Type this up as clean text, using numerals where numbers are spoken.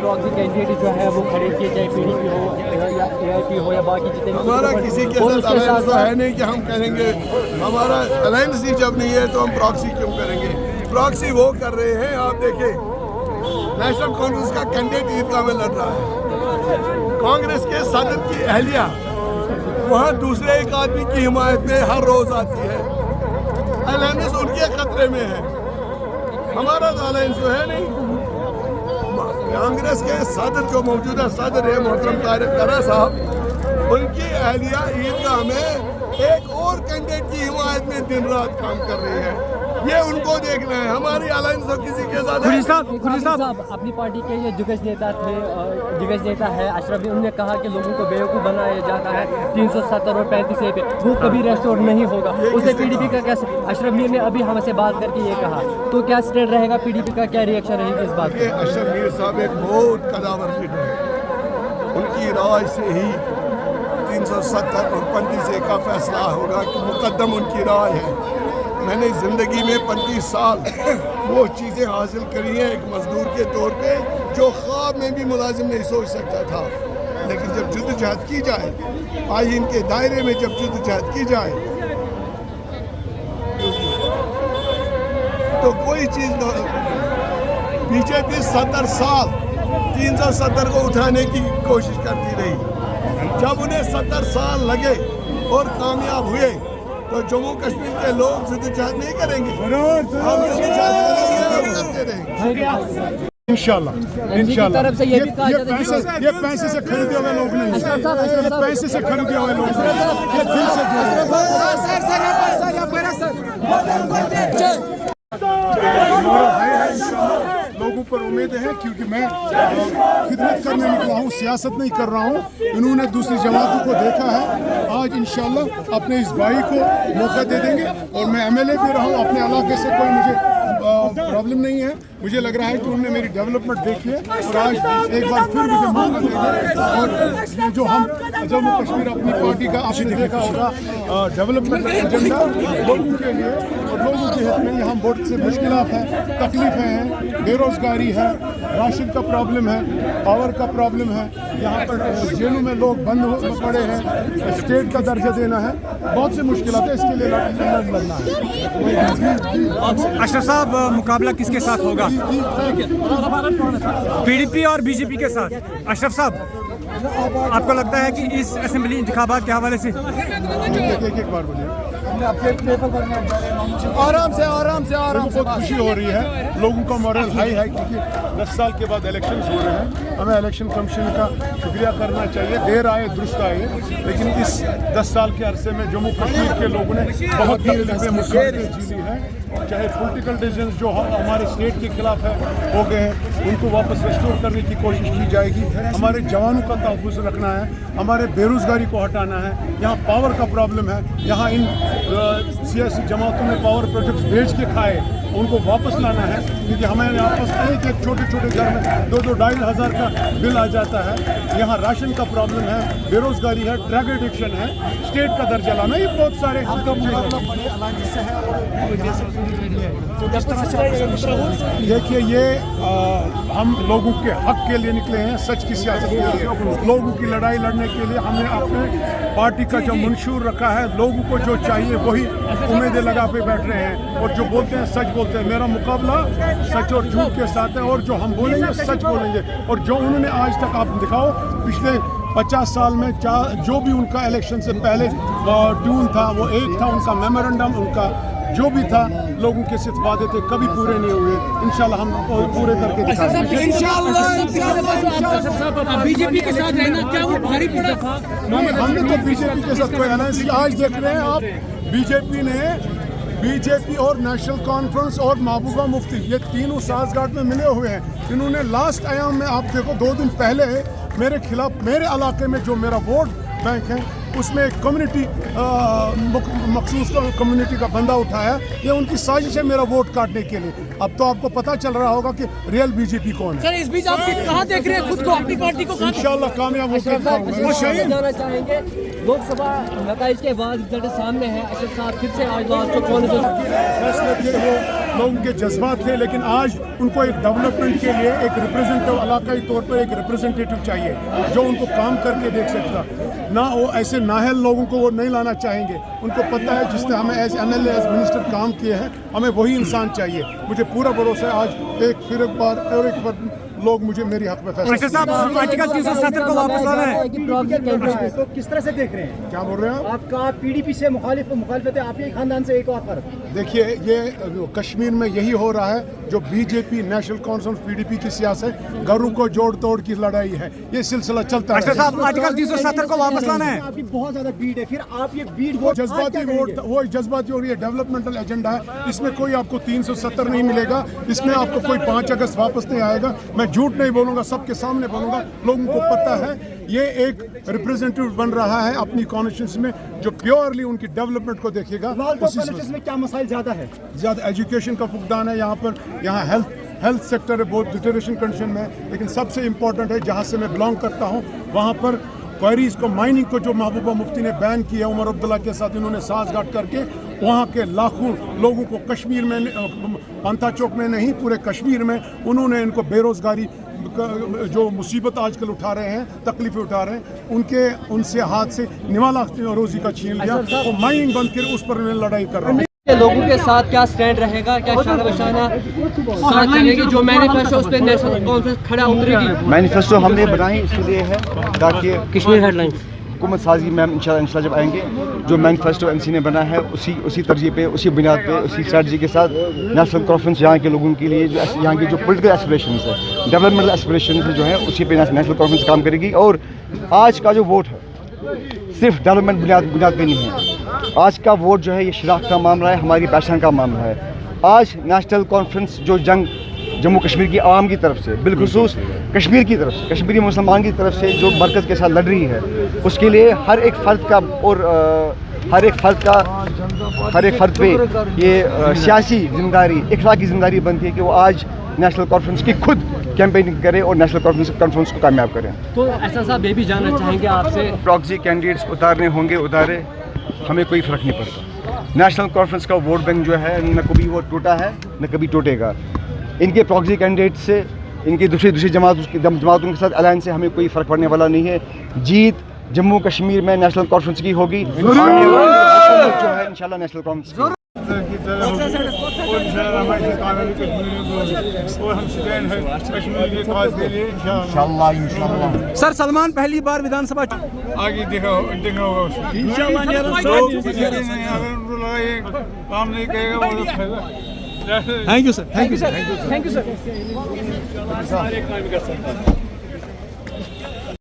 Candidate जो है वो खड़े किए चाहे PDP हो या AIP हो या बाकी जितने हमारा किसी के साथ अलायंस तो है नहीं कि हम करेंगे हमारा अलायंस ही जब नहीं है तो हम प्रॉक्सी क्यों करेंगे। प्रॉक्सी वो कर रहे हैं, आप देखें नेशनल कांग्रेस का कैंडिडेट ईदगाह में लड़ रहा है, कांग्रेस के सदर की अहलिया वहाँ दूसरे एक आदमी की हिमायत में हर रोज आती है, अलायंस उनके खतरे में है, हमारा तो अलायंस तो है नहीं। कांग्रेस के सदर जो मौजूदा सदर है मोहतरम तारिक करा साहब, उनकी अहलिया ईदगाह में एक और कैंडिडेट की हिमायत में दिन रात काम कर रही है, ये उनको देखना है। हमारी अलायंस तो किसी के साथ खुरी साहब अपनी पार्टी के ये दिग्गज नेता थे, दिग्गज नेता है अशरफ, उन्होंने कहा कि लोगों को बेवकूफ़ बनाया जाता है 370 और 35 पे, वो कभी रेस्टोर नहीं होगा। उसे PDP का क्या, अशरफ मीर ने अभी हमसे बात करके ये कहा, तो क्या स्टैंड रहेगा, PDP का क्या रिएक्शन रहेगी इस बात पे? अशरफ मीर साहब एक बहुत कदावर लीडर है, उनकी राय से ही 370 और 35 का फैसला होगा कि मुकद्दम उनकी राय है। मैंने ज़िंदगी में 35 साल वो चीज़ें हासिल करी हैं एक मजदूर के तौर पे जो ख्वाब में भी मुलाजिम नहीं सोच सकता था, लेकिन जब जद्दोजहद की जाए, आईन के दायरे में जब जद्दोजहद की जाए तो कोई चीज़ न। बीजेपी 70 साल 370 को उठाने की कोशिश करती रही, जब उन्हें 70 साल लगे और कामयाब हुए तो जम्मू कश्मीर के लोग जद्दोजहद नहीं करेंगे, हम करते रहेंगे इंशाल्लाह। ये पैसे से खरीदे हुए लोग नहीं, ये पैसे से खरीदे हुए लोग ये दिल से लोगों पर उम्मीद है, क्योंकि मैं खिदमत करने निकला हूँ, सियासत नहीं कर रहा हूँ। इन्होंने दूसरी जमातों को देखा है, आज इंशाल्लाह अपने इस भाई को मौका दे देंगे। और मैं MLA भी रहा हूँ, अपने इलाके से कोई मुझे प्रॉब्लम नहीं है। मुझे लग रहा है कि उन्होंने मेरी डेवलपमेंट देखी है और आज एक बार फिर मुझे मौका देंगे। और जो हम जम्मू कश्मीर अपनी पार्टी का आपने देखा होगा डेवलपमेंट एजेंडा लोगों के लिए और लोगों के हित में, यहाँ बहुत से मुश्किलात हैं, तकलीफें हैं, बेरोजगारी है, राशन का प्रॉब्लम है, पावर का प्रॉब्लम है, यहाँ पर जेलों में लोग बंद पड़े हैं, स्टेट का दर्जा देना है, बहुत सी मुश्किलात है, इसके लिए लड़ना है। अशरफ साहब, मुकाबला किसके साथ होगा? PDP और BJP के साथ। अशरफ साहब, आपको लगता है कि इस असेंबली इंतखाबात के हवाले से एक बार बोलिए। आराम से बहुत खुशी हो रही है, लोगों का मॉरल हाई है, क्योंकि 10 साल के बाद इलेक्शन हो रहे हैं। हमें इलेक्शन कमीशन का शुक्रिया करना चाहिए, देर आए दुरुस्त आए, लेकिन इस 10 साल के अरसे में जम्मू कश्मीर के लोगों ने बहुत तकलीफें मुसीबतें झेली हैं, चाहे पॉलिटिकल डिसीजंस जो हमारे स्टेट के खिलाफ है हो गए हैं, उनको वापस रिस्टोर करने की कोशिश की जाएगी। हमारे जवानों का तहफ़्फ़ुज़ रखना है, हमारे बेरोज़गारी को हटाना है, यहाँ पावर का प्रॉब्लम है, यहाँ इन सियासी जमातों में पावर प्रोजेक्ट्स बेच के खाए, उनको वापस लाना है, क्योंकि हमें यहाँ पर एक छोटे छोटे घर में 2-2-2.5 हज़ार का बिल आ जाता है। यहाँ राशन का प्रॉब्लम है, बेरोज़गारी है, ड्रग एडिक्शन है, स्टेट का दर्जा लाना, ये बहुत सारे देखिए, ये हम लोगों के हक के लिए निकले हैं, सच की सियासत के लिए, लोगों की लड़ाई लड़ने के लिए। हमने अपने पार्टी का जो मंशूर रखा है, लोगों को जो चाहिए वही उम्मीदें लगा पे बैठ रहे हैं, और जो बोलते हैं सच बोलते हैं। मेरा मुकाबला सच और झूठ के साथ है, और जो हम बोलेंगे सच बोलेंगे। और जो उन्होंने आज तक, आप दिखाओ पिछले 50 साल में जो भी उनका इलेक्शन से पहले ट्यून था, वो एक था उनका मेमोरेंडम, उनका जो भी था, लोगों के सिर्फ वादे थे, कभी पूरे नहीं हुए। इंशाल्लाह हम पूरे करके दिखाएंगे। BJP के साथ रहना क्या वो भारी पड़ा था? हमने तो BJP के साथ कोई अलायंस, आज देख रहे हैं आप, बीजेपी और नेशनल कॉन्फ्रेंस और महबूबा मुफ्ती, ये तीनों साज़गार्ड में मिले हुए हैं। इन्होंने लास्ट आयाम में, आप देखो 2 दिन पहले मेरे खिलाफ, मेरे इलाके में जो मेरा वोट बैंक है, उसमें एक कम्युनिटी मखसूस कम्युनिटी का बंदा उठाया। ये उनकी साजिश है मेरा वोट काटने के लिए। अब तो आपको पता चल रहा होगा कि रियल BJP कौन है। सर, इस बीच आप कहाँ देख रहे हैं खुद को, अपनी पार्टी को? इंशाल्लाह कामयाब होकर जाना चाहेंगे। लोकसभा नतीजे के बाद रिजल्ट सामने है, अशरफ साहब फिर से आज लास्ट को कौन फैसले थे वो लोगों के जज्बात थे, लेकिन आज उनको एक डेवलपमेंट के लिए एक रिप्रेजेंटेटिव, इलाकाई तौर पर एक रिप्रेजेंटेटिव चाहिए जो उनको काम करके देख सकता। ना वो ऐसे नाहल लोगों को वो नहीं लाना चाहेंगे, उनको पता है जिसने हमें एज MLA एज मिनिस्टर काम किए हैं, हमें वही इंसान चाहिए। मुझे पूरा भरोसा है आज एक बार लोग मुझे मेरी हक में फैसला। अशरफ साहब, आर्टिकल 370 को वापस लाना है। तो किस तरह से देख रहे हैं? क्या बोल रहे हैं आप? आपका PDP से मुखालिफत है, आपके खानदान से एक और फर्क। देखिए, ये कश्मीर में यही हो रहा है जो BJP नेशनल कॉन्फ्रेंस PDP की सियासत, घरों को जोड़ तोड़ की लड़ाई है, ये सिलसिला चलता है। अशरफ साहब, आर्टिकल 370 को वापस लाना है। आपकी बहुत ज्यादा भीड़ है, फिर आप ये भीड़ वो जज्बाती वोट, वो जज्बाती और ये डेवलपमेंटल एजेंडा है, इसमें कोई आपको 370 नहीं मिलेगा, इसमें आपको कोई 5 अगस्त वापस नहीं आएगा। मैं झूठ नहीं बोलूंगा, सबके सामने बोलूंगा, लोगों को पता है ये एक रिप्रेजेंटेटिव बन रहा है अपनी कॉन्स्टिट्यूंसी में जो प्योरली उनकी डेवलपमेंट को देखेगा। में क्या मसाइल ज्यादा है? ज़्यादा एजुकेशन का फुकदान है यहाँ पर, यहाँ हेल्थ सेक्टर है बहुत डिटेरेशन कंडीशन में, लेकिन सबसे इम्पोर्टेंट है जहाँ से मैं बिलोंग करता हूँ वहाँ पर क्वारीज को, माइनिंग को जो महबूबा मुफ्ती ने बैन किया उमर अब्दुल्ला के साथ इन्होंने सांसगांठ करके वहाँ के लाखों लोगों को कश्मीर में, पंथा चौक में नहीं पूरे कश्मीर में उन्होंने इनको बेरोज़गारी जो मुसीबत आजकल उठा रहे हैं, तकलीफें उठा रहे हैं, उनसे हाथ से निवाला रोजी का छीन लिया, वो माइनिंग बंद कर उस पर मैं लड़ाई कर रहा हूँ। लोगों के साथ क्या स्टैंड रहेगा, क्या शाना बशाना साथ चलेगी, जो मैनिफेस्टो उस पर नेशनल कॉन्फ्रेंस खड़ा उतरेगी? मैनिफेस्टो हमने बनाई इसलिए है ताकि कश्मीर हेडलाइंस हुकूमत साजी में इंशाल्लाह जब आएंगे जो मैनिफेस्टो MC ने बना है उसी तरजीह पे, उसी बुनियाद पे, उसी स्ट्रेटजी के साथ नेशनल कॉन्फ्रेंस यहाँ के लोगों के लिए, जो यहाँ की जो पॉलिटिकल एस्पिरेशंस है, डेवलपमेंटल एस्पिरेशंस जो है उसी पे नेशनल कॉन्फ्रेंस काम करेगी। और आज का जो वोट है सिर्फ डेवलपमेंट बुनियाद पे नहीं है, आज का वोट जो है ये शराख्त का मामला है, हमारी पहचान का मामला है। आज नेशनल कॉन्फ्रेंस जो जंग जम्मू कश्मीर की आवाम की तरफ से, बिलखुसूस कश्मीर की तरफ से, कश्मीरी मुसलमान की तरफ से जो मरकज़ के साथ लड़ रही है, उसके लिए हर एक फ़र्द का और हर एक फ़र्द पे ये सियासी जिम्मेदारी, इखलाकी जिम्मेदारी बनती है कि वो आज नेशनल कॉन्फ्रेंस की खुद कैंपेनिंग करें और नेशनल कॉन्फ्रेंस को कामयाब करें। तो ऐसा साहब ये भी जानना चाहेंगे आपसे, प्रॉक्सी कैंडिडेट्स उतारने होंगे, उतारे, हमें कोई फ़र्क नहीं पड़ता। नेशनल कॉन्फ्रेंस का वोट बैंक जो है न कभी वो टूटा है न कभी टूटेगा। इनके प्रॉक्सी कैंडिडेट से, इनकी दूसरी जमातों के साथ अलायंस से हमें कोई फ़र्क पड़ने वाला नहीं है। जीत जम्मू कश्मीर में नेशनल कॉन्फ्रेंस की होगी, जो है इंशाल्लाह नेशनल कॉन्फ्रेंस और हम स्टैंड है कश्मीर के काज के लिए इंशाल्लाह। सर, सलमान पहली बार विधानसभा आगे देखना होगा उसको इंशाल्लाह। अगर उनको लगा ये काम नहीं करेगा वो लोग फायदा। Thank you sir, thank you sir, thank you sir.